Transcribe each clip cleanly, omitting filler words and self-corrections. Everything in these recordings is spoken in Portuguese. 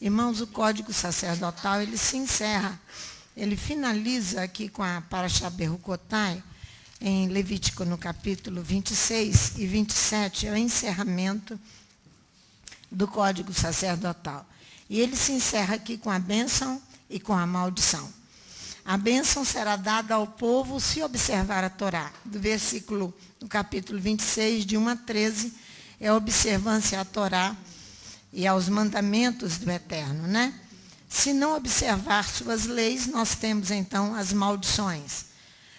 Irmãos, o Código Sacerdotal, ele se encerra, ele finaliza aqui com a Parashá Berucotai, em Levítico, no capítulo 26 e 27, é o encerramento do Código Sacerdotal. E ele se encerra aqui com a bênção e com a maldição. A bênção será dada ao povo se observar a Torá. Do versículo, no capítulo 26, de 1 a 13, é a observância à Torá e aos mandamentos do Eterno, né? Se não observar suas leis, nós temos então as maldições.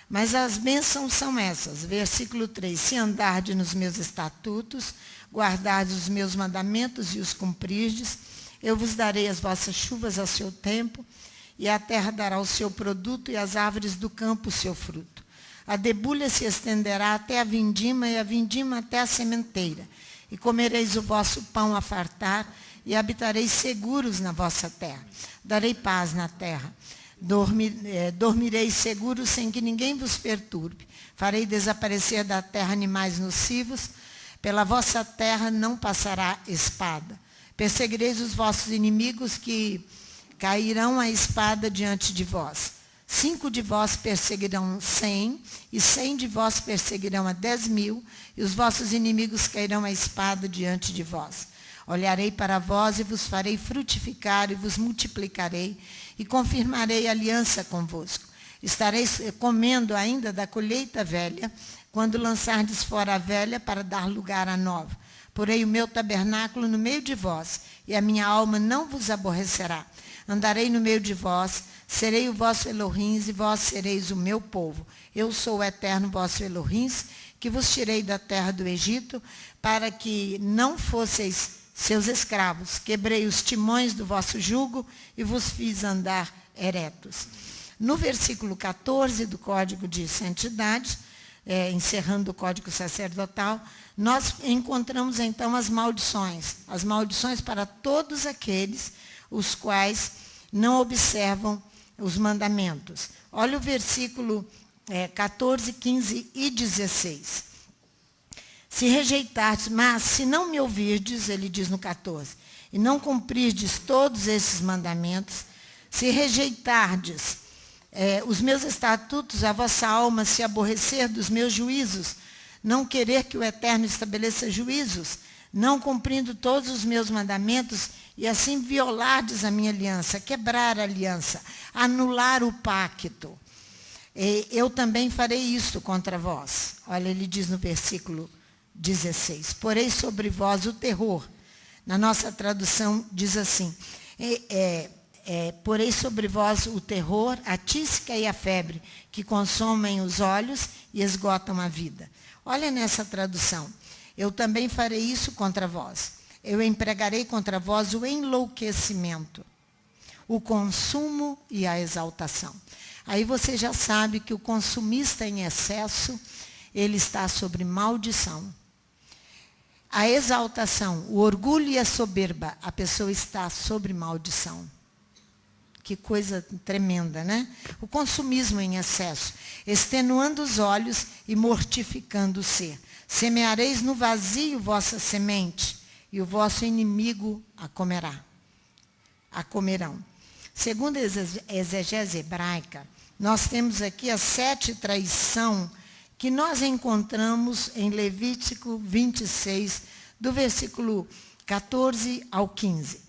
Mas as bênçãos são essas. Versículo 3, se andardes nos meus estatutos, guardardes os meus mandamentos e os cumprirdes, eu vos darei as vossas chuvas a seu tempo, e a terra dará o seu produto, e as árvores do campo o seu fruto. A debulha se estenderá até a vindima, e a vindima até a sementeira. E comereis o vosso pão a fartar, e habitareis seguros na vossa terra. Darei paz na terra. Dormireis seguros sem que ninguém vos perturbe. Farei desaparecer da terra animais nocivos. Pela vossa terra não passará espada. Perseguireis os vossos inimigos, que cairão a espada diante de vós. 5 de vós perseguirão 100, e 100 de vós perseguirão a 10.000, e os vossos inimigos cairão a espada diante de vós. Olharei para vós e vos farei frutificar, e vos multiplicarei, e confirmarei aliança convosco. Estareis comendo ainda da colheita velha, quando lançardes fora a velha, para dar lugar à nova. Porei o meu tabernáculo no meio de vós, e a minha alma não vos aborrecerá. Andarei no meio de vós, serei o vosso Elohim, e vós sereis o meu povo. Eu sou o eterno vosso Elohim, que vos tirei da terra do Egito, para que não fosseis seus escravos. Quebrei os timões do vosso jugo e vos fiz andar eretos. No versículo 14 do Código de Santidade, encerrando o Código Sacerdotal, nós encontramos então as maldições. As maldições para todos aqueles os quais não observam os mandamentos. Olha o versículo 14, 15 e 16. Se rejeitardes, mas se não me ouvirdes, ele diz no 14, e não cumprirdes todos esses mandamentos, se rejeitardes os meus estatutos, a vossa alma se aborrecer dos meus juízos, não querer que o Eterno estabeleça juízos, não cumprindo todos os meus mandamentos, e assim violardes a minha aliança, quebrar a aliança, anular o pacto, eu também farei isto contra vós. Olha, ele diz no versículo 16, porei sobre vós o terror. Na nossa tradução diz assim, porei sobre vós o terror, a tísica e a febre, que consomem os olhos e esgotam a vida. Olha nessa tradução, eu também farei isso contra vós. Eu empregarei contra vós o enlouquecimento, o consumo e a exaltação. Aí você já sabe que o consumista em excesso, ele está sobre maldição. A exaltação, o orgulho e a soberba, a pessoa está sobre maldição. Que coisa tremenda, né? O consumismo em excesso, extenuando os olhos e mortificando o ser. Semeareis no vazio vossa semente, e o vosso inimigo a comerão. Segundo a exegese hebraica, nós temos aqui as 7 traições que nós encontramos em Levítico 26, do versículo 14 ao 15.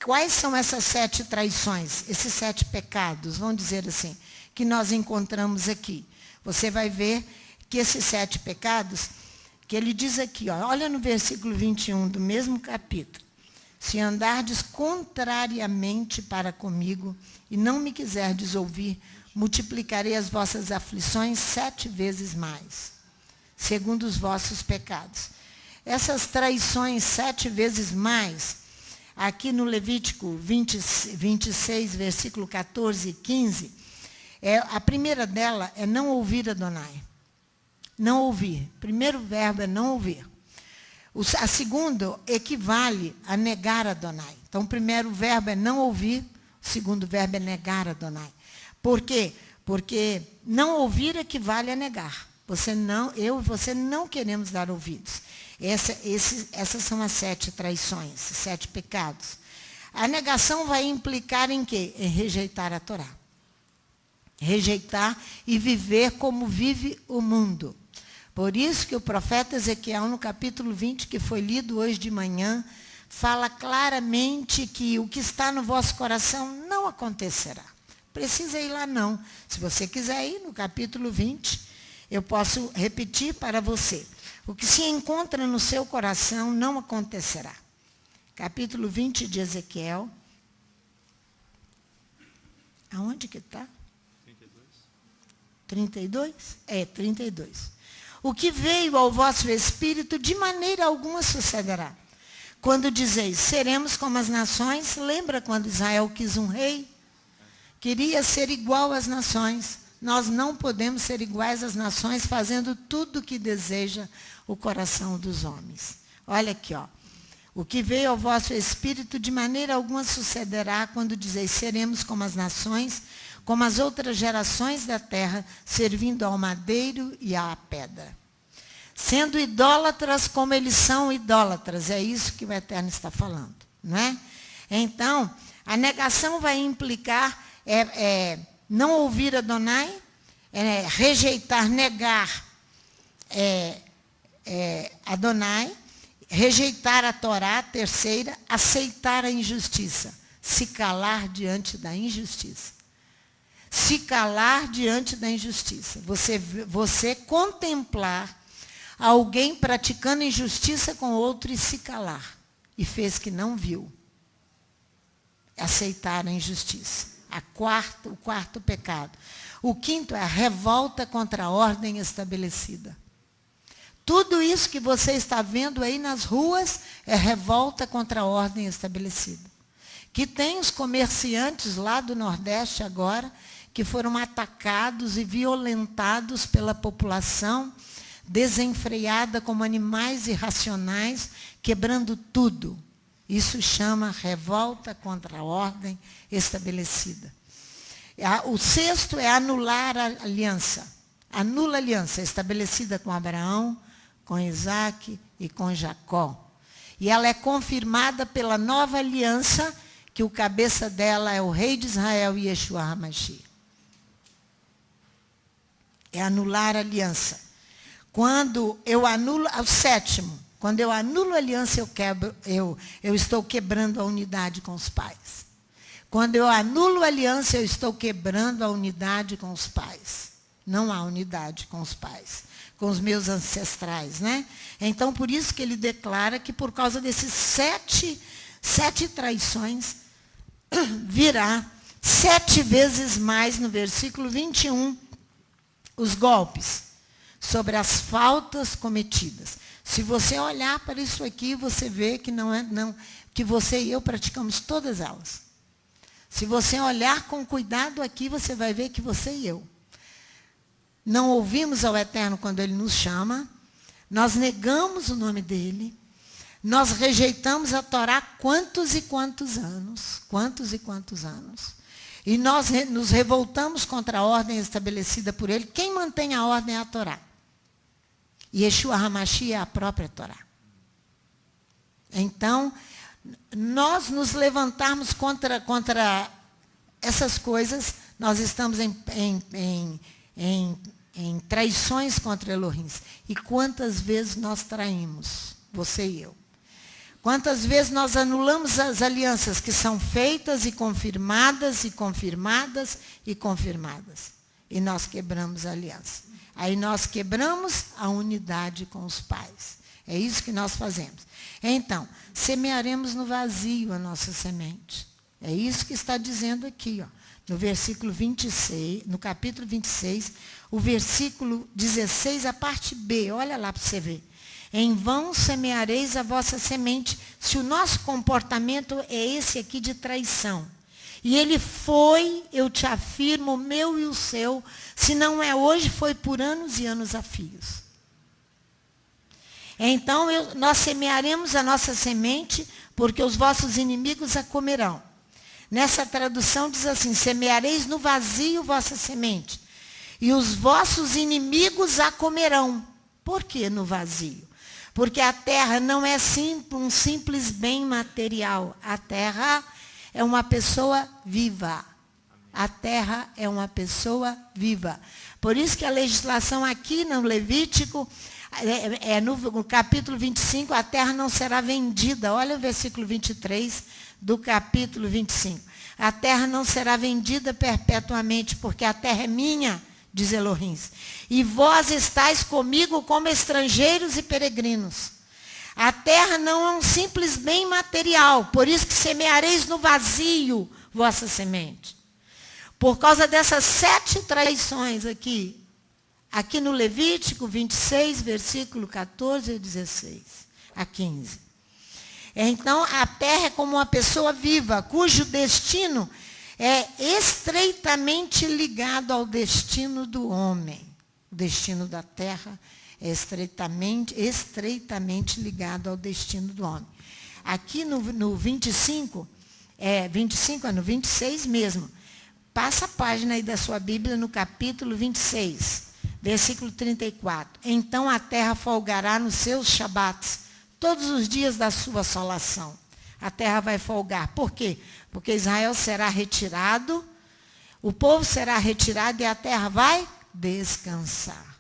Quais são essas 7 traições, esses 7 pecados, vamos dizer assim, que nós encontramos aqui? Você vai ver que esses 7 pecados, que ele diz aqui, olha no versículo 21 do mesmo capítulo. Se andardes contrariamente para comigo e não me quiserdes ouvir, multiplicarei as vossas aflições 7 vezes mais, segundo os vossos pecados. Essas traições 7 vezes mais, aqui no Levítico 26, versículo 14 e 15, a primeira dela é não ouvir Adonai. não ouvir. O primeiro verbo é não ouvir. A segunda equivale a negar Adonai. Então, o primeiro verbo é não ouvir, o segundo verbo é negar Adonai. Por quê? Porque não ouvir equivale a negar. Eu e você não queremos dar ouvidos. Essas são as 7 traições, 7 pecados. A negação vai implicar em quê? Em rejeitar a Torá. Rejeitar e viver como vive o mundo. Por isso que o profeta Ezequiel, no capítulo 20, que foi lido hoje de manhã, fala claramente que o que está no vosso coração não acontecerá. Precisa ir lá não. Se você quiser ir no capítulo 20, eu posso repetir para você. O que se encontra no seu coração não acontecerá. Capítulo 20 de Ezequiel. Aonde que está? 32? É, 32. O que veio ao vosso espírito, de maneira alguma sucederá. Quando dizeis, seremos como as nações, lembra quando Israel quis um rei? Queria ser igual às nações. Nós não podemos ser iguais às nações, fazendo tudo o que deseja o coração dos homens. Olha aqui, ó. O que veio ao vosso espírito, de maneira alguma sucederá, quando dizeis, seremos como as nações, como as outras gerações da terra, servindo ao madeiro e à pedra. Sendo idólatras como eles são idólatras. É isso que o Eterno está falando, não é? Então, a negação vai implicar não ouvir Adonai, rejeitar, negar Adonai, rejeitar a Torá, terceira, aceitar a injustiça, se calar diante da injustiça. Se calar diante da injustiça. Você contemplar alguém praticando injustiça com outro e se calar. E fez que não viu. Aceitar a injustiça. O quarto pecado. O quinto é a revolta contra a ordem estabelecida. Tudo isso que você está vendo aí nas ruas é revolta contra a ordem estabelecida. Que tem os comerciantes lá do Nordeste agora, que foram atacados e violentados pela população, desenfreada como animais irracionais, quebrando tudo. Isso chama revolta contra a ordem estabelecida. O sexto é anular a aliança. Anula a aliança estabelecida com Abraão, com Isaac e com Jacó. E ela é confirmada pela nova aliança, que o cabeça dela é o rei de Israel, Yeshua HaMashiach. É anular a aliança. Quando eu anulo, o sétimo, quando eu anulo a aliança, eu estou quebrando a unidade com os pais. Quando eu anulo a aliança, eu estou quebrando a unidade com os pais. Não há unidade com os pais, com os meus ancestrais, né? Então, por isso que ele declara que por causa desses sete traições, virá 7 vezes mais, no versículo 21, os golpes sobre as faltas cometidas. Se você olhar para isso aqui, você vê que que você e eu praticamos todas elas. Se você olhar com cuidado aqui, você vai ver que você e eu não ouvimos ao Eterno quando Ele nos chama, nós negamos o nome dEle, nós rejeitamos a Torá quantos e quantos anos, e nós nos revoltamos contra a ordem estabelecida por Ele. Quem mantém a ordem é a Torá. E Yeshua HaMashiach é a própria Torá. Então, nós nos levantarmos contra essas coisas, nós estamos em traições contra Elohim. E quantas vezes nós traímos, você e eu? Quantas vezes nós anulamos as alianças que são feitas e confirmadas, e confirmadas, e confirmadas. E nós quebramos a aliança. Aí nós quebramos a unidade com os pais. É isso que nós fazemos. Então, semearemos no vazio a nossa semente. É isso que está dizendo aqui, ó, no versículo 26, no capítulo 26, o versículo 16, a parte B. Olha lá para você ver. Em vão semeareis a vossa semente, se o nosso comportamento é esse aqui de traição. E ele foi, eu te afirmo, o meu e o seu, se não é hoje, foi por anos e anos a fios. Então nós semearemos a nossa semente, porque os vossos inimigos a comerão. Nessa tradução diz assim: semeareis no vazio vossa semente, e os vossos inimigos a comerão. Por que no vazio? Porque a terra não é um simples bem material. A terra é uma pessoa viva. A terra é uma pessoa viva. Por isso que a legislação aqui no Levítico, no capítulo 25, a terra não será vendida. Olha o versículo 23 do capítulo 25. A terra não será vendida perpetuamente, porque a terra é minha, diz Elohim. E vós estáis comigo como estrangeiros e peregrinos. A terra não é um simples bem material, por isso que semeareis no vazio vossa semente. Por causa dessas 7 traições aqui no Levítico 26, versículo 14 a 16, a 15. Então, a terra é como uma pessoa viva, cujo destino é estreitamente ligado ao destino do homem. O destino da terra é estreitamente ligado ao destino do homem. Aqui no 25, no 26 mesmo. Passa a página aí da sua Bíblia no capítulo 26, versículo 34. Então a terra folgará nos seus shabates, todos os dias da sua assolação. A terra vai folgar. Por quê? Porque Israel será retirado, o povo será retirado e a terra vai descansar.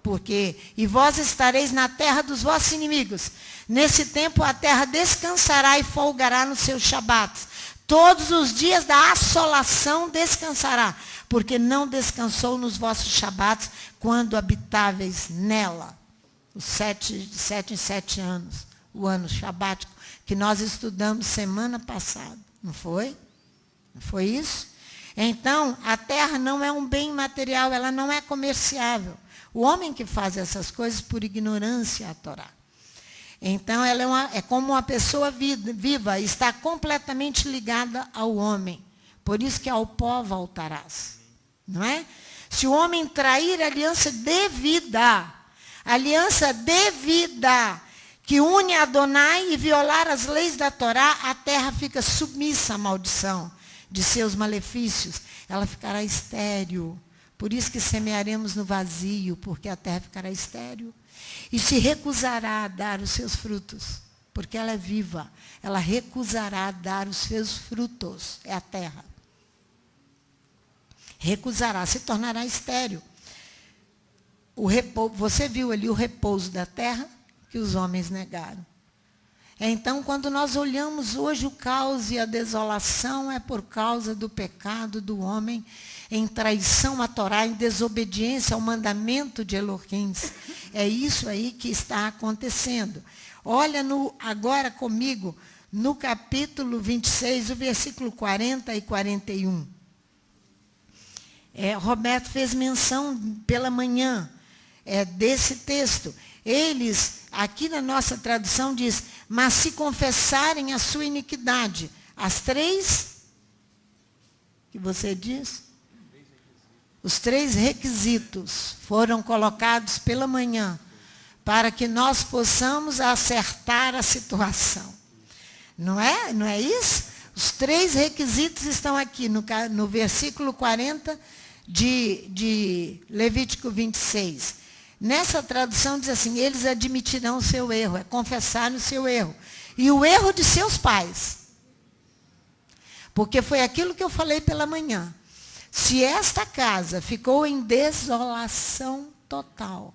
Porque, e vós estareis na terra dos vossos inimigos. Nesse tempo a terra descansará e folgará nos seus shabates. Todos os dias da assolação descansará, porque não descansou nos vossos shabates quando habitáveis nela. Os 7 em 7 anos, o ano shabático, que nós estudamos semana passada. Não foi? Não foi isso? Então, a terra não é um bem material, ela não é comerciável. O homem que faz essas coisas por ignorância à Torá. Então, ela é como uma pessoa viva, está completamente ligada ao homem. Por isso que ao pó voltarás. Não é? Se o homem trair a aliança devida, que une a Adonai e violar as leis da Torá, a terra fica submissa à maldição de seus malefícios. Ela ficará estéril. Por isso que semearemos no vazio, porque a terra ficará estéril. E se recusará a dar os seus frutos, porque ela é viva. Ela recusará a dar os seus frutos. É a terra. Recusará, se tornará estéril. Você viu ali o repouso da terra que os homens negaram. Então, quando nós olhamos hoje o caos e a desolação, é por causa do pecado do homem em traição à Torá, em desobediência ao mandamento de Elohim. É isso aí que está acontecendo. Olha agora comigo, no capítulo 26, o versículo 40 e 41. Roberto fez menção pela manhã desse texto. Eles, aqui na nossa tradução diz, mas se confessarem a sua iniquidade, as 3, que você diz? Os 3 requisitos foram colocados pela manhã para que nós possamos acertar a situação. Não é isso? Os 3 requisitos estão aqui no versículo 40 de Levítico 26. Nessa tradução diz assim, eles admitirão o seu erro, confessar o seu erro. E o erro de seus pais. Porque foi aquilo que eu falei pela manhã. Se esta casa ficou em desolação total,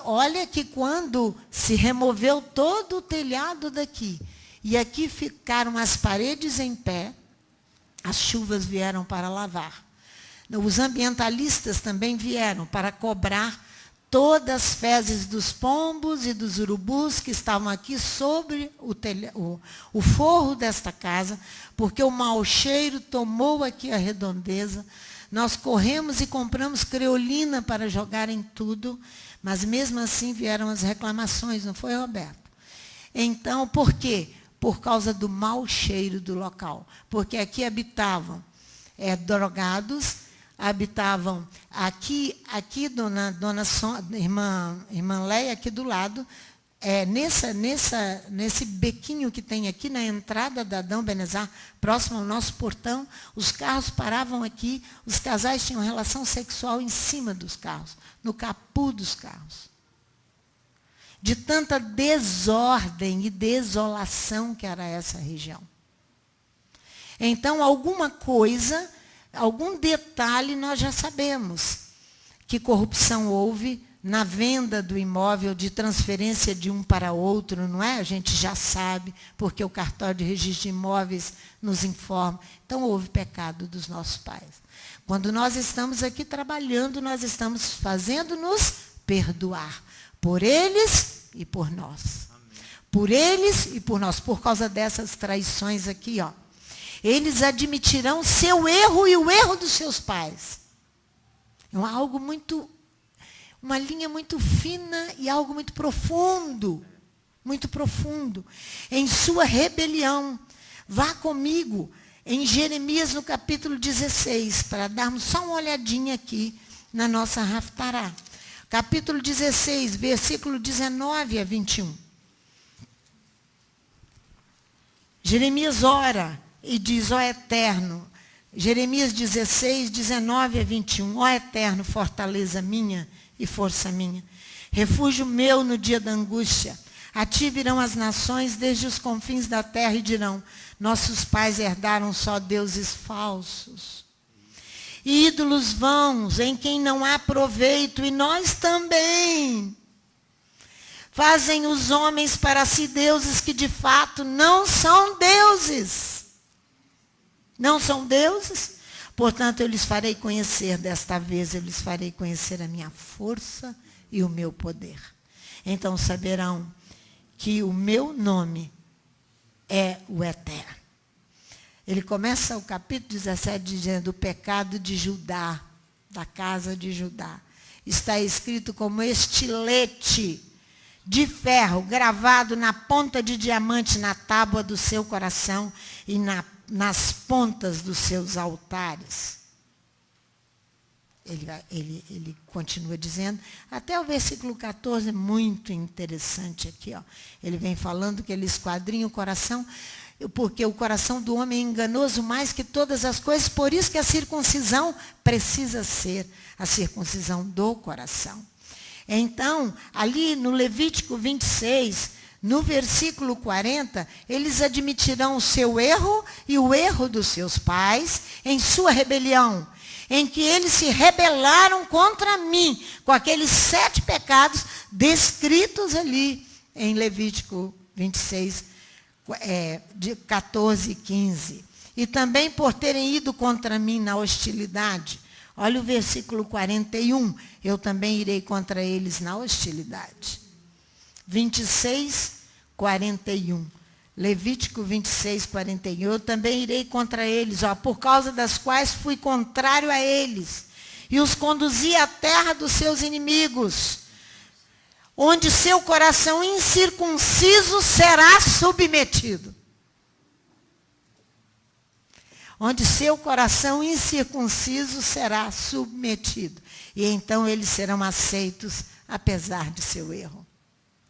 olha que quando se removeu todo o telhado daqui, e aqui ficaram as paredes em pé, as chuvas vieram para lavar. Os ambientalistas também vieram para cobrar todas as fezes dos pombos e dos urubus que estavam aqui sobre o forro desta casa, porque o mau cheiro tomou aqui a redondeza. Nós corremos e compramos creolina para jogar em tudo, mas mesmo assim vieram as reclamações, não foi, Roberto? Então, por quê? Por causa do mau cheiro do local. Porque aqui habitavam drogados, habitavam aqui irmã Leia, aqui do lado, nesse bequinho que tem aqui na entrada da Adão Benezar, próximo ao nosso portão, os carros paravam aqui, os casais tinham relação sexual em cima dos carros, no capô dos carros. De tanta desordem e desolação que era essa região. Então, alguma coisa, algum detalhe nós já sabemos. Que corrupção houve na venda do imóvel, de transferência de um para outro, não é? A gente já sabe, porque o cartório de registro de imóveis nos informa. Então, houve pecado dos nossos pais. Quando nós estamos aqui trabalhando, nós estamos fazendo-nos perdoar. Por eles e por nós. Por eles e por nós. Por causa dessas traições aqui, ó. Eles admitirão seu erro e o erro dos seus pais. É algo muito... Uma linha muito fina e algo muito profundo. Muito profundo. Em sua rebelião. Vá comigo em Jeremias, no capítulo 16, para darmos só uma olhadinha aqui na nossa Haftará. Capítulo 16, versículo 19 a 21. Jeremias ora e diz, ó Eterno, Jeremias 16, 19 a 21, ó Eterno, fortaleza minha e força minha, refúgio meu no dia da angústia. A ti virão as nações desde os confins da terra e dirão, nossos pais herdaram só deuses falsos. Ídolos vãos, em quem não há proveito, e nós também. Fazem os homens para si deuses que de fato não são deuses. Não são deuses? Portanto, eu lhes farei conhecer, desta vez eu lhes farei conhecer a minha força e o meu poder. Então saberão que o meu nome é o Eterno. Ele começa o capítulo 17 dizendo, o pecado de Judá, da casa de Judá, está escrito como estilete de ferro, gravado na ponta de diamante, na tábua do seu coração e nas pontas dos seus altares. Ele continua dizendo, até o versículo 14, é muito interessante aqui. Ó. Ele vem falando que ele esquadrinha o coração, porque o coração do homem é enganoso mais que todas as coisas, por isso que a circuncisão precisa ser a circuncisão do coração. Então, ali no Levítico 26, no versículo 40, eles admitirão o seu erro e o erro dos seus pais em sua rebelião, em que eles se rebelaram contra mim, com aqueles 7 pecados descritos ali em Levítico 26, de 14 e 15. E também por terem ido contra mim na hostilidade. Olha o versículo 41. Eu também irei contra eles na hostilidade. 26, 41. Levítico 26, 41. Eu também irei contra eles, ó, por causa das quais fui contrário a eles. E os conduzi à terra dos seus inimigos, onde seu coração incircunciso será submetido. Onde seu coração incircunciso será submetido. E então eles serão aceitos, apesar de seu erro.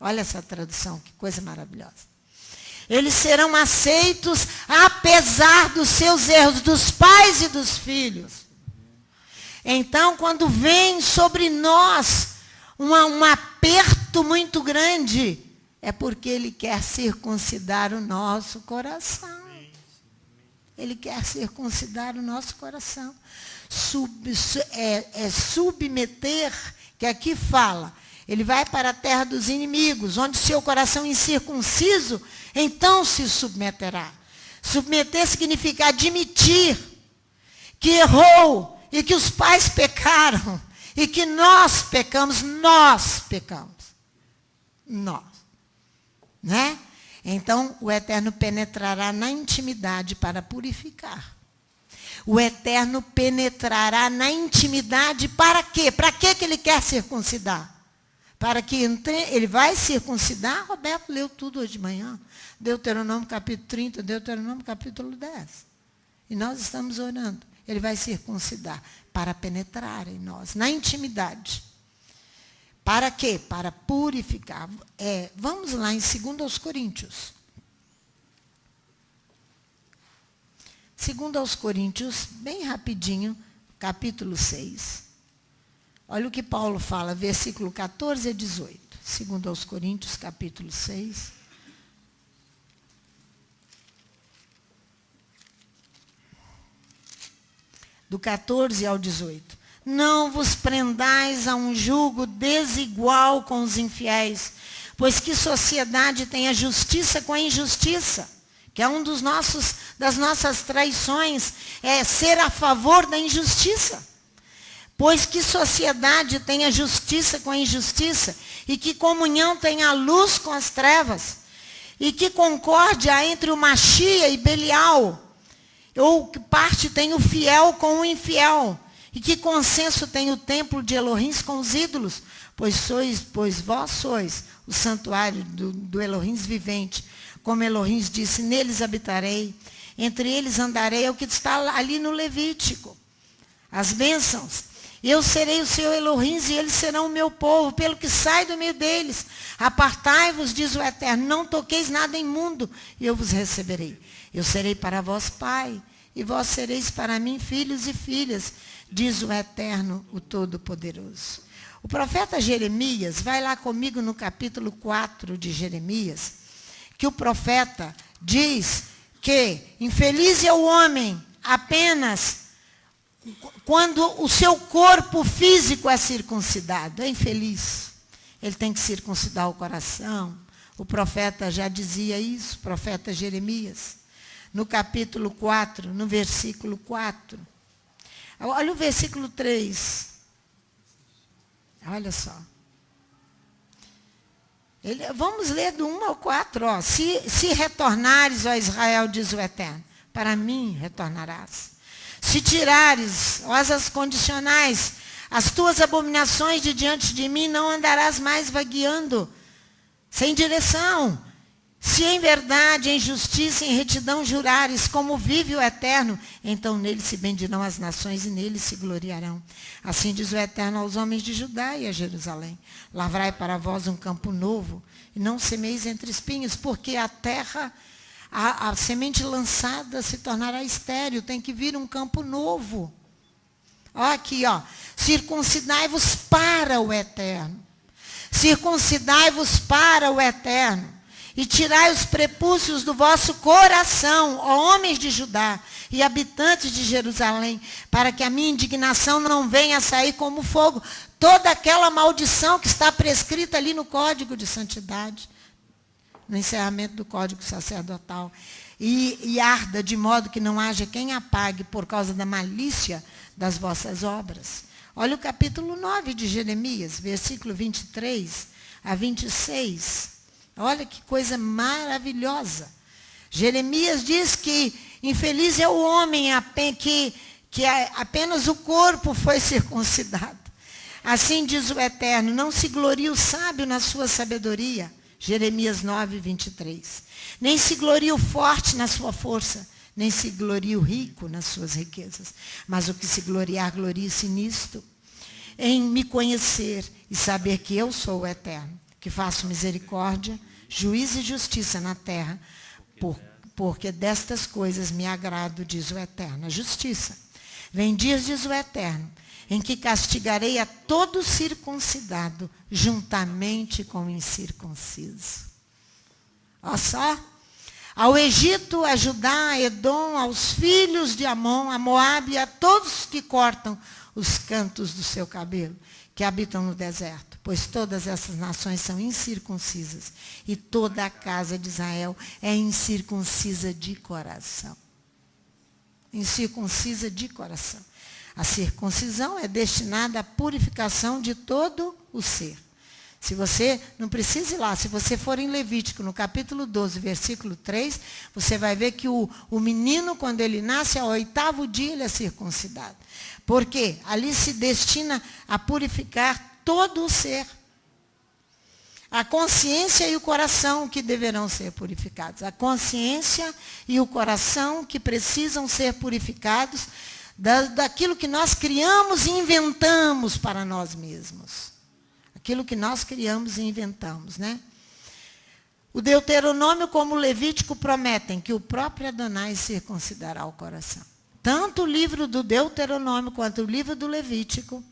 Olha essa tradução, que coisa maravilhosa. Eles serão aceitos, apesar dos seus erros, dos pais e dos filhos. Então, quando vem sobre nós um aperto muito grande, é porque Ele quer circuncidar o nosso coração. Ele quer circuncidar o nosso coração. Submeter, que aqui fala, ele vai para a terra dos inimigos, onde seu coração incircunciso, então se submeterá. Submeter significa admitir que errou e que os pais pecaram e que nós pecamos. Nós. Né? Então, o Eterno penetrará na intimidade para purificar. O Eterno penetrará na intimidade para quê? Para quê que ele quer circuncidar? Para que ele vai circuncidar? Roberto leu tudo hoje de manhã. Deuteronômio capítulo 30, Deuteronômio capítulo 10. E nós estamos orando. Ele vai circuncidar. para penetrar em nós, na intimidade. Para quê? Para purificar. Vamos lá em 2 Coríntios. 2 Coríntios, bem rapidinho, capítulo 6. Olha o que Paulo fala, versículo 14 a 18. 2 Coríntios, capítulo 6. Do 14 ao 18. Não vos prendais a um jugo desigual com os infiéis, pois que sociedade tem a justiça com a injustiça? Que é das nossas traições, é ser a favor da injustiça. Pois que sociedade tem a justiça com a injustiça? E que comunhão tem a luz com as trevas? E que concórdia entre o Machia e Belial? Ou que parte tem o fiel com o infiel? E que consenso tem o templo de Elohim com os ídolos? Pois vós sois o santuário do Elohim vivente. Como Elohim disse, neles habitarei, entre eles andarei, é o que está ali no Levítico. As bênçãos. Eu serei o seu Elohim e eles serão o meu povo, pelo que sai do meio deles. Apartai-vos, diz o Eterno, não toqueis nada imundo, e eu vos receberei. Eu serei para vós pai, e vós sereis para mim filhos e filhas, diz o Eterno, o Todo-Poderoso. O profeta Jeremias, vai lá comigo no capítulo 4 de Jeremias, que o profeta diz que infeliz é o homem apenas quando o seu corpo físico é circuncidado. É infeliz. Ele tem que circuncidar o coração. O profeta já dizia isso, o profeta Jeremias. No capítulo 4, no versículo 4. Olha o versículo 3. Olha só. Vamos ler do 1 ao 4. Ó. Se retornares, ó Israel, diz o Eterno, para mim retornarás. Se tirares, ó as condicionais, as tuas abominações de diante de mim, não andarás mais vagueando, sem direção. Se em verdade, em justiça e em retidão jurares, como vive o Eterno, então nele se bendirão as nações e nele se gloriarão. Assim diz o Eterno aos homens de Judá e a Jerusalém. Lavrai para vós um campo novo, e não semeis entre espinhos, porque a terra, a semente lançada se tornará estéril, tem que vir um campo novo. Ó, aqui, ó. Circuncidai-vos para o Eterno. Circuncidai-vos para o Eterno. E tirai os prepúcios do vosso coração, ó homens de Judá e habitantes de Jerusalém, para que a minha indignação não venha a sair como fogo. Toda aquela maldição que está prescrita ali no Código de Santidade, no encerramento do Código Sacerdotal, e arda de modo que não haja quem apague por causa da malícia das vossas obras. Olha o capítulo 9 de Jeremias, versículo 23 a 26. Olha que coisa maravilhosa. Jeremias diz que infeliz é o homem que apenas o corpo foi circuncidado. Assim diz o Eterno, não se glorie o sábio na sua sabedoria. Jeremias 9, 23. Nem se glorie o forte na sua força, nem se glorie o rico nas suas riquezas. Mas o que se gloriar, glorie-se nisto, em me conhecer e saber que eu sou o Eterno, que faço misericórdia, juízo e justiça na terra, porque destas coisas me agrado, diz o Eterno. A justiça. Vem dias, diz o Eterno, em que castigarei a todo circuncidado, juntamente com o incircunciso. Olha só. Ao Egito, a Judá, a Edom, aos filhos de Amon, a Moabe, a todos que cortam os cantos do seu cabelo, que habitam no deserto, pois todas essas nações são incircuncisas, e toda a casa de Israel é incircuncisa de coração. Incircuncisa de coração. A circuncisão é destinada à purificação de todo o ser. Se você, não precisa ir lá, se você for em Levítico, no capítulo 12, versículo 3, você vai ver que o menino, quando ele nasce, ao 8º dia, ele é circuncidado. Porque ali se destina a purificar todo o ser. A consciência e o coração que deverão ser purificados. A consciência e o coração que precisam ser purificados daquilo que nós criamos e inventamos para nós mesmos. Aquilo que nós criamos e inventamos, né? O Deuteronômio como o Levítico prometem que o próprio Adonai circuncidará o coração. Tanto o livro do Deuteronômio quanto o livro do Levítico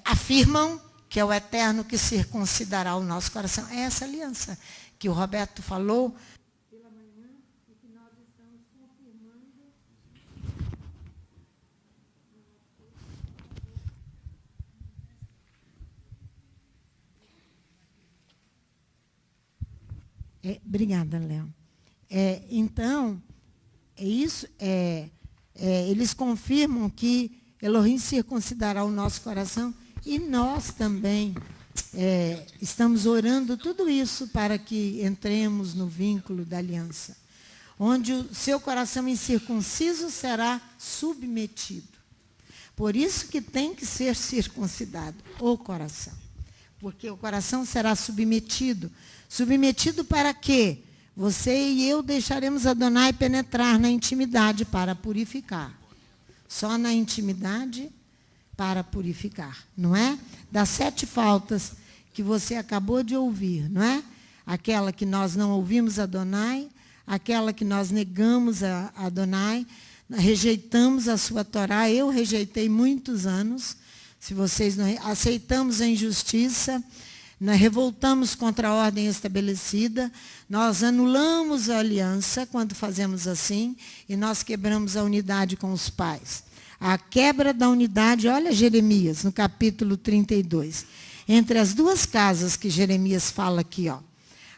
afirmam que é o Eterno que circuncidará o nosso coração. É essa aliança que o Roberto falou pela manhã e que nós estamos confirmando. Obrigada, Léo. Então, eles confirmam que Elohim circuncidará o nosso coração e nós também estamos orando tudo isso para que entremos no vínculo da aliança, onde o seu coração incircunciso será submetido. Por isso que tem que ser circuncidado o coração, porque o coração será submetido. Submetido para quê? Você e eu deixaremos Adonai penetrar na intimidade para purificar. Só na intimidade para purificar, não é? Das 7 faltas que você acabou de ouvir, não é? Aquela que nós não ouvimos Adonai, aquela que nós negamos a Adonai, rejeitamos a sua Torá, eu rejeitei muitos anos, se vocês não aceitamos a injustiça, nós revoltamos contra a ordem estabelecida, nós anulamos a aliança quando fazemos assim, e nós quebramos a unidade com os pais. A quebra da unidade, olha Jeremias, no capítulo 32. Entre as 2 casas que Jeremias fala aqui, ó.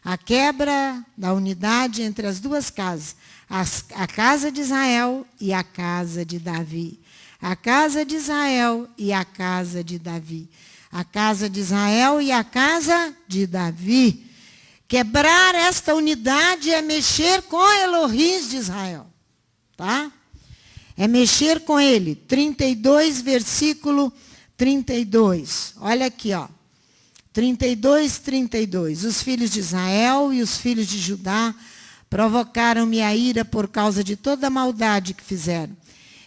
A quebra da unidade entre as 2 casas. A casa de Israel e a casa de Davi. A casa de Israel e a casa de Davi. A casa de Israel e a casa de Davi. Quebrar esta unidade é mexer com Elohim de Israel. Tá? É mexer com ele. 32, versículo 32. Olha aqui, ó. 32, 32. Os filhos de Israel e os filhos de Judá provocaram-me a ira por causa de toda a maldade que fizeram.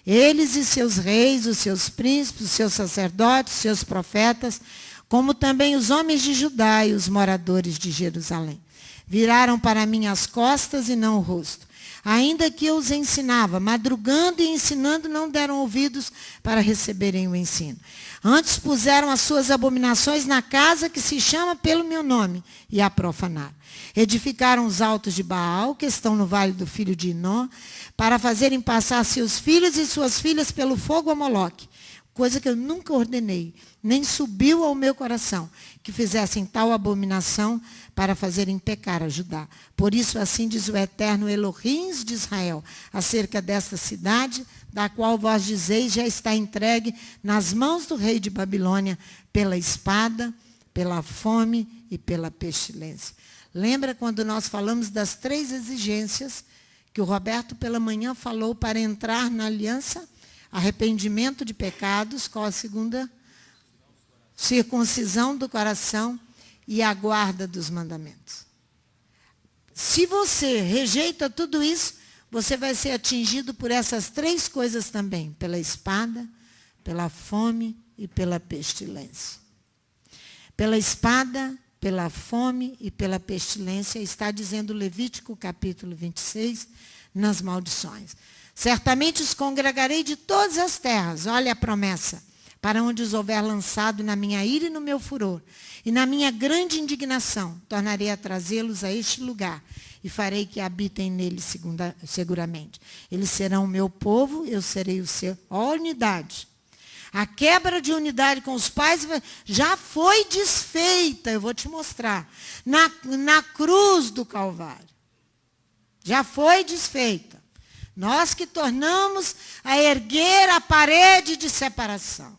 Eles e seus reis, os seus príncipes, os seus sacerdotes, os seus profetas, como também os homens de Judá e os moradores de Jerusalém. Viraram para mim as costas e não o rosto. Ainda que eu os ensinava, madrugando e ensinando, não deram ouvidos para receberem o ensino. Antes puseram as suas abominações na casa que se chama pelo meu nome e a profanaram. Edificaram os altos de Baal, que estão no vale do filho de Hinnom, para fazerem passar seus filhos e suas filhas pelo fogo a Moloque, coisa que eu nunca ordenei, nem subiu ao meu coração, que fizessem tal abominação para fazerem pecar a Judá. Por isso, assim diz o eterno Elohim de Israel, acerca desta cidade, da qual vós dizeis já está entregue nas mãos do rei de Babilônia, pela espada, pela fome e pela pestilência. Lembra quando nós falamos das 3 exigências que o Roberto pela manhã falou para entrar na aliança? Arrependimento de pecados, qual a segunda? Circuncisão do coração e a guarda dos mandamentos. Se você rejeita tudo isso, você vai ser atingido por essas 3 coisas também, pela espada, pela fome e pela pestilência. Pela espada, pela fome e pela pestilência, está dizendo Levítico capítulo 26, nas maldições. Certamente os congregarei de todas as terras, olha a promessa, para onde os houver lançado na minha ira e no meu furor, e na minha grande indignação, tornarei a trazê-los a este lugar, e farei que habitem nele seguramente. Eles serão o meu povo, eu serei o seu. Ó, unidade. A quebra de unidade com os pais já foi desfeita, eu vou te mostrar, na cruz do Calvário. Já foi desfeita. Nós que tornamos a erguer a parede de separação.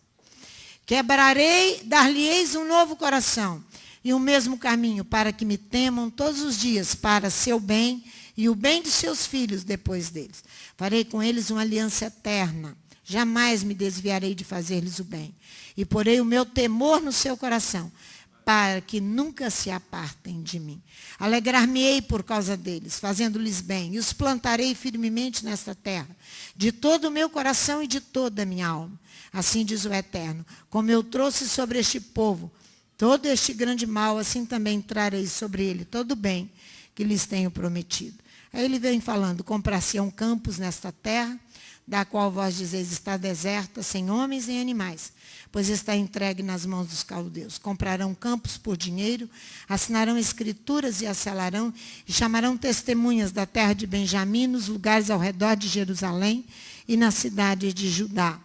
Quebrarei, dar-lhe-eis um novo coração e o mesmo caminho, para que me temam todos os dias, para seu bem e o bem de seus filhos depois deles. Farei com eles uma aliança eterna. Jamais me desviarei de fazer-lhes o bem. E porei o meu temor no seu coração, para que nunca se apartem de mim. Alegrar-me-ei por causa deles, fazendo-lhes bem, e os plantarei firmemente nesta terra, de todo o meu coração e de toda a minha alma. Assim diz o Eterno, como eu trouxe sobre este povo todo este grande mal, assim também trarei sobre ele todo o bem que lhes tenho prometido. Aí ele vem falando, comprar-se-ão campos nesta terra, da qual vós dizeis está deserta, sem homens nem animais, pois está entregue nas mãos dos caldeus. Comprarão campos por dinheiro, assinarão escrituras e as selarão, e chamarão testemunhas da terra de Benjamim, nos lugares ao redor de Jerusalém e na cidade de Judá.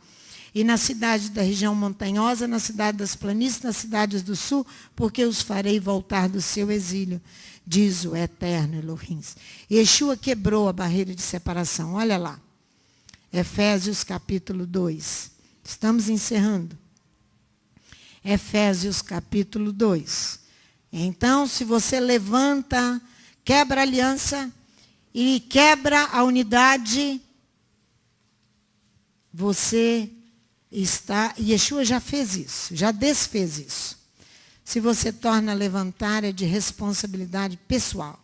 E na cidade da região montanhosa, na cidade das planícies, nas cidades do sul, porque os farei voltar do seu exílio, diz o Eterno Elohim. Yeshua quebrou a barreira de separação. Olha lá. Efésios capítulo 2. Estamos encerrando. Efésios capítulo 2. Então, se você levanta, quebra a aliança e quebra a unidade, você está... Yeshua já fez isso, já desfez isso. Se você torna a levantar, é de responsabilidade pessoal.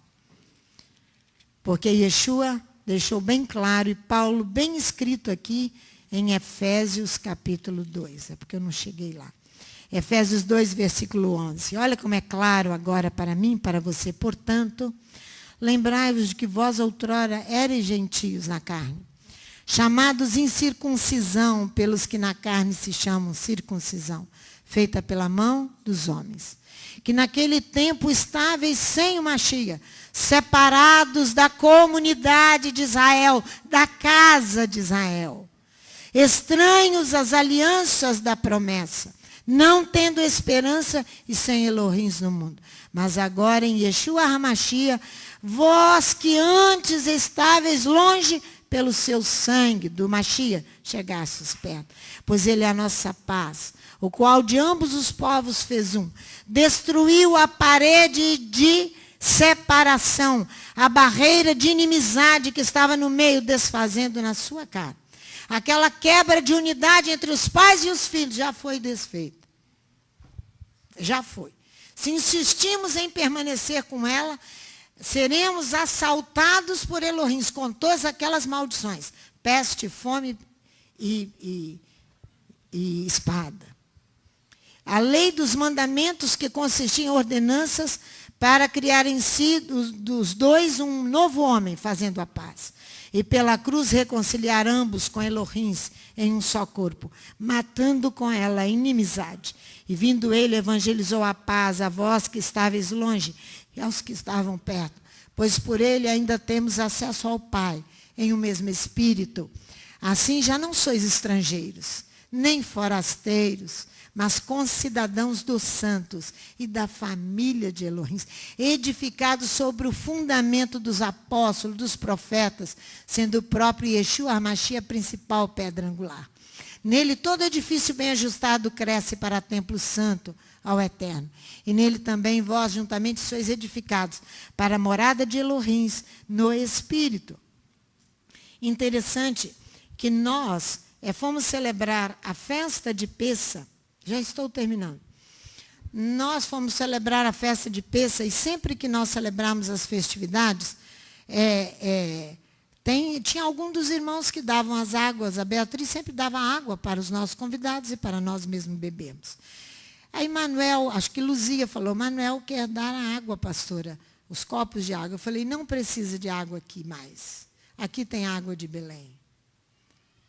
Porque Yeshua deixou bem claro, e Paulo bem escrito aqui em Efésios capítulo 2. É porque eu não cheguei lá. Efésios 2, versículo 11. Olha como é claro agora para mim, para você. Portanto, lembrai-vos de que vós outrora eres gentios na carne, chamados incircuncisão pelos que na carne se chamam circuncisão, feita pela mão dos homens. Que naquele tempo estáveis sem o Mashiach, separados da comunidade de Israel, da casa de Israel, estranhos às alianças da promessa, não tendo esperança e sem Elohim no mundo. Mas agora em Yeshua HaMashiach, vós que antes estáveis longe, pelo seu sangue do Mashiach, chegastes perto. Pois ele é a nossa paz, o qual de ambos os povos fez um. Destruiu a parede de separação, a barreira de inimizade que estava no meio, desfazendo na sua cara. Aquela quebra de unidade entre os pais e os filhos já foi desfeita. Já foi. Se insistimos em permanecer com ela, seremos assaltados por Elohim com todas aquelas maldições. Peste, fome e espada. A lei dos mandamentos que consistia em ordenanças para criar em si dos dois um novo homem, fazendo a paz. E pela cruz reconciliar ambos com Elohim em um só corpo, matando com ela a inimizade. E vindo ele, evangelizou a paz a vós que estáveis longe e aos que estavam perto. Pois por ele ainda temos acesso ao Pai, em um mesmo Espírito. Assim já não sois estrangeiros, nem forasteiros, mas concidadãos dos santos e da família de Elohim, edificados sobre o fundamento dos apóstolos, dos profetas, sendo o próprio Yeshua HaMashiach a principal pedra angular. Nele todo edifício bem ajustado cresce para templo santo ao Eterno. E nele também vós juntamente sois edificados para a morada de Elohim no Espírito. Interessante que nós fomos celebrar a festa de Pessa. Já estou terminando. Nós fomos celebrar a festa de Pessa e sempre que nós celebramos as festividades, tinha algum dos irmãos que davam as águas. A Beatriz sempre dava água para os nossos convidados e para nós mesmos bebermos. Aí Manuel, acho que Luzia falou, Manuel quer dar a água, pastora, os copos de água. Eu falei, não precisa de água aqui mais. Aqui tem água de Belém.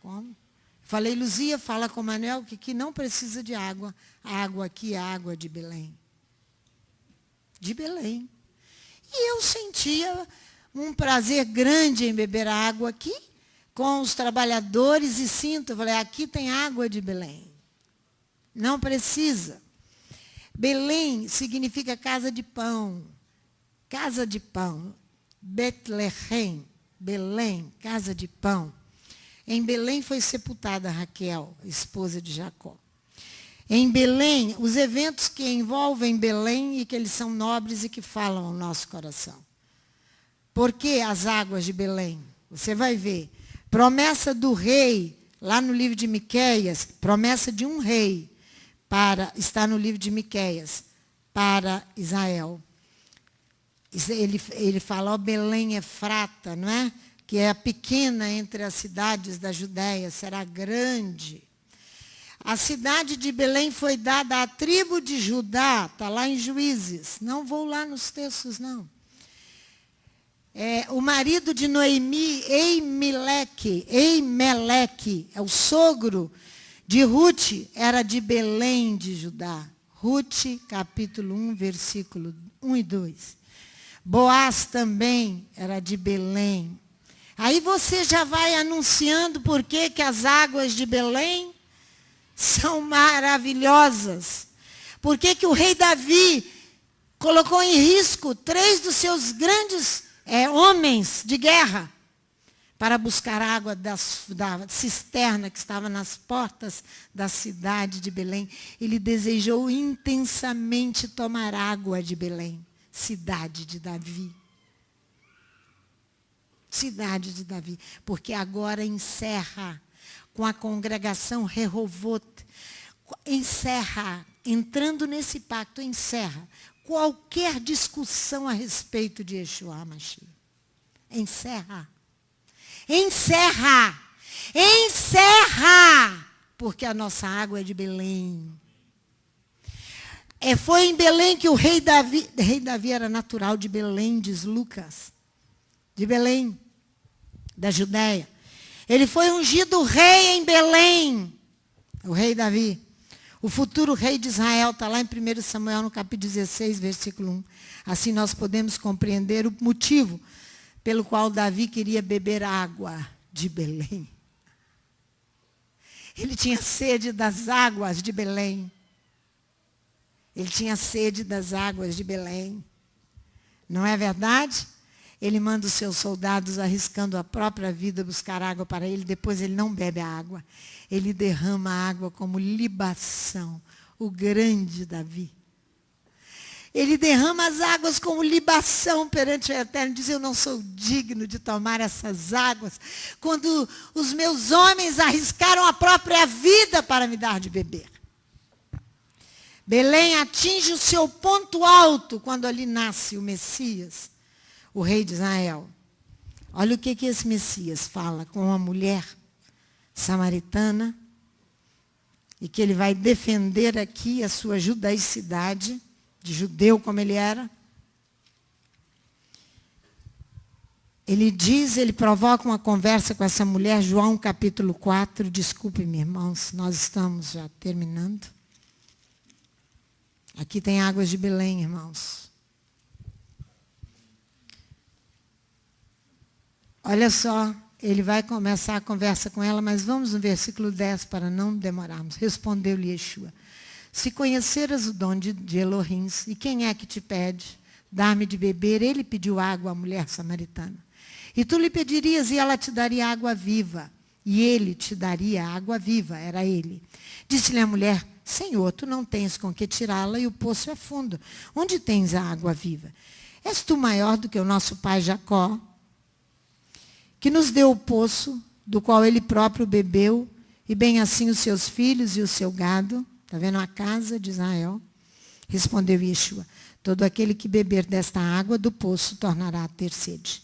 Como? Falei, Luzia, fala com Manuel que aqui não precisa de água. A água aqui é água de Belém. De Belém. E eu sentia um prazer grande em beber a água aqui, com os trabalhadores, e sinto, falei, aqui tem água de Belém. Não precisa. Belém significa casa de pão. Casa de pão. Betlehem, Belém, casa de pão. Em Belém foi sepultada Raquel, esposa de Jacó. Em Belém, os eventos que envolvem Belém e que eles são nobres e que falam ao nosso coração. Por que as águas de Belém? Você vai ver. Promessa do rei, lá no livro de Miqueias, promessa de um rei, está no livro de Miqueias, para Israel. Ele fala, ó Belém Efrata, não é? Que é a pequena entre as cidades da Judéia, será grande. A cidade de Belém foi dada à tribo de Judá, está lá em Juízes. Não vou lá nos textos, não. O marido de Noemi, Eimeleque, é o sogro de Ruth, era de Belém de Judá. Ruth, capítulo 1, versículo 1 e 2. Boaz também era de Belém. Aí você já vai anunciando por que as águas de Belém são maravilhosas. Por que o rei Davi colocou em risco 3 dos seus grandes homens de guerra para buscar água da cisterna que estava nas portas da cidade de Belém. Ele desejou intensamente tomar água de Belém, cidade de Davi. Cidade de Davi, porque agora encerra com a congregação Rehovot, encerra, entrando nesse pacto, encerra qualquer discussão a respeito de Yeshua HaMashiach. Encerra. Encerra. Encerra. Porque a nossa água é de Belém. Foi em Belém que o rei Davi era natural de Belém, diz Lucas. De Belém, da Judéia. Ele foi ungido rei em Belém. O rei Davi. O futuro rei de Israel está lá em 1 Samuel, no capítulo 16, versículo 1. Assim nós podemos compreender o motivo pelo qual Davi queria beber água de Belém. Ele tinha sede das águas de Belém. Ele tinha sede das águas de Belém. Não é verdade? Ele manda os seus soldados arriscando a própria vida buscar água para ele. Depois ele não bebe a água. Ele derrama a água como libação. O grande Davi. Ele derrama as águas como libação perante o Eterno. Diz, eu não sou digno de tomar essas águas. Quando os meus homens arriscaram a própria vida para me dar de beber. Belém atinge o seu ponto alto quando ali nasce o Messias, o rei de Israel. Olha o que esse Messias fala com uma mulher samaritana e que ele vai defender aqui a sua judaicidade, de judeu como ele era. Ele diz, ele provoca uma conversa com essa mulher, João capítulo 4, desculpe-me, irmãos, nós estamos já terminando. Aqui tem águas de Belém, irmãos. Olha só, ele vai começar a conversa com ela, mas vamos no versículo 10 para não demorarmos. Respondeu-lhe Yeshua, se conheceras o dom de Elohim, e quem é que te pede dar-me de beber? Ele pediu água à mulher samaritana. E tu lhe pedirias e ela te daria água viva. E ele te daria água viva, era ele. Disse-lhe a mulher, Senhor, tu não tens com que tirá-la e o poço é fundo. Onde tens a água viva? És tu maior do que o nosso pai Jacó, que nos deu o poço, do qual ele próprio bebeu, e bem assim os seus filhos e o seu gado. Está vendo a casa de Israel? Respondeu Yeshua, todo aquele que beber desta água do poço tornará a ter sede.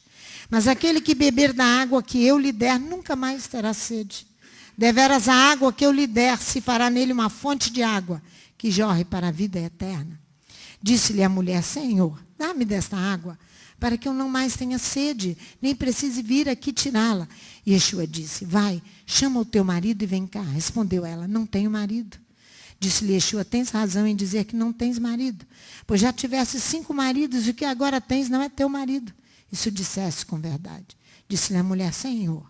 Mas aquele que beber da água que eu lhe der, nunca mais terá sede. Deveras a água que eu lhe der, se fará nele uma fonte de água, que jorre para a vida eterna. Disse-lhe a mulher, Senhor, dá-me desta água, para que eu não mais tenha sede, nem precise vir aqui tirá-la. E Yeshua disse, vai, chama o teu marido e vem cá. Respondeu ela, não tenho marido. Disse-lhe Yeshua, tens razão em dizer que não tens marido, pois já tiveste 5 maridos, e o que agora tens não é teu marido. Isso disseste com verdade. Disse-lhe a mulher, Senhor,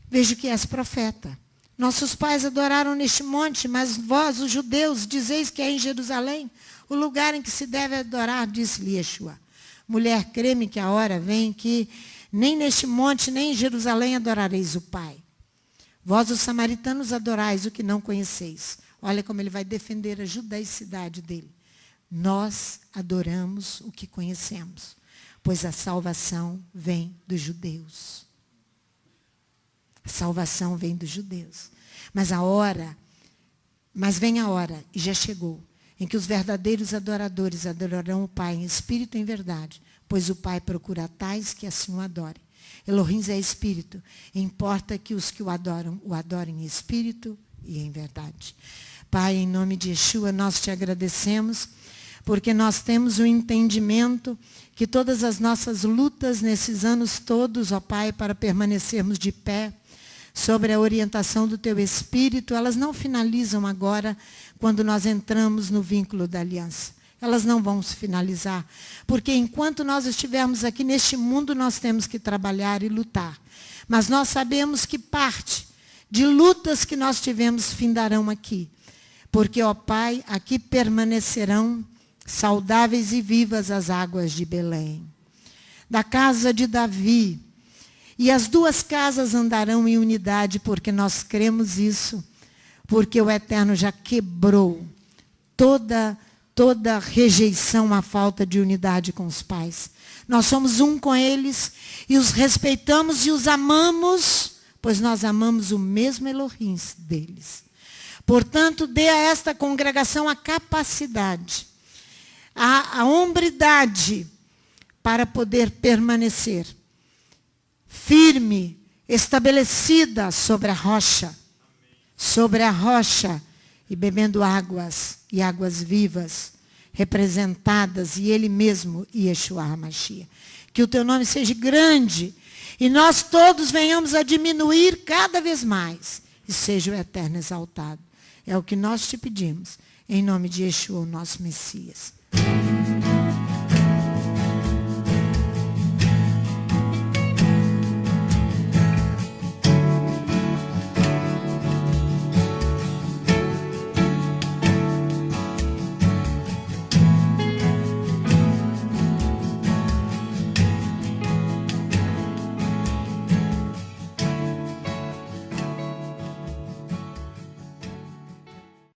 vejo que és profeta. Nossos pais adoraram neste monte, mas vós, os judeus, dizeis que é em Jerusalém, o lugar em que se deve adorar, disse-lhe Yeshua. Mulher, crê-me que a hora vem que nem neste monte, nem em Jerusalém adorareis o Pai. Vós, os samaritanos, adorais o que não conheceis. Olha como ele vai defender a judaicidade dele. Nós adoramos o que conhecemos, pois a salvação vem dos judeus. A salvação vem dos judeus. Mas vem a hora, e já chegou, em que os verdadeiros adoradores adorarão o Pai em espírito e em verdade, pois o Pai procura tais que assim o adorem. Elohim é espírito, e importa que os que o adorem em espírito e em verdade. Pai, em nome de Yeshua, nós te agradecemos, porque nós temos o entendimento que todas as nossas lutas nesses anos todos, ó Pai, para permanecermos de pé, sobre a orientação do Teu Espírito, elas não finalizam agora quando nós entramos no vínculo da aliança. Elas não vão se finalizar, porque enquanto nós estivermos aqui neste mundo, nós temos que trabalhar e lutar. Mas nós sabemos que parte de lutas que nós tivemos findarão aqui. Porque, ó Pai, aqui permanecerão saudáveis e vivas as águas de Belém. Da casa de Davi. E as duas casas andarão em unidade, porque nós cremos isso. Porque o Eterno já quebrou toda rejeição à falta de unidade com os pais. Nós somos um com eles e os respeitamos e os amamos, pois nós amamos o mesmo Elohim deles. Portanto, dê a esta congregação a capacidade, a hombridade para poder permanecer firme, estabelecida sobre a rocha e bebendo águas e águas vivas, representadas, e Ele mesmo, Yeshua HaMashiach. Que o Teu nome seja grande, e nós todos venhamos a diminuir cada vez mais, e seja o Eterno exaltado. É o que nós te pedimos, em nome de Yeshua, o nosso Messias.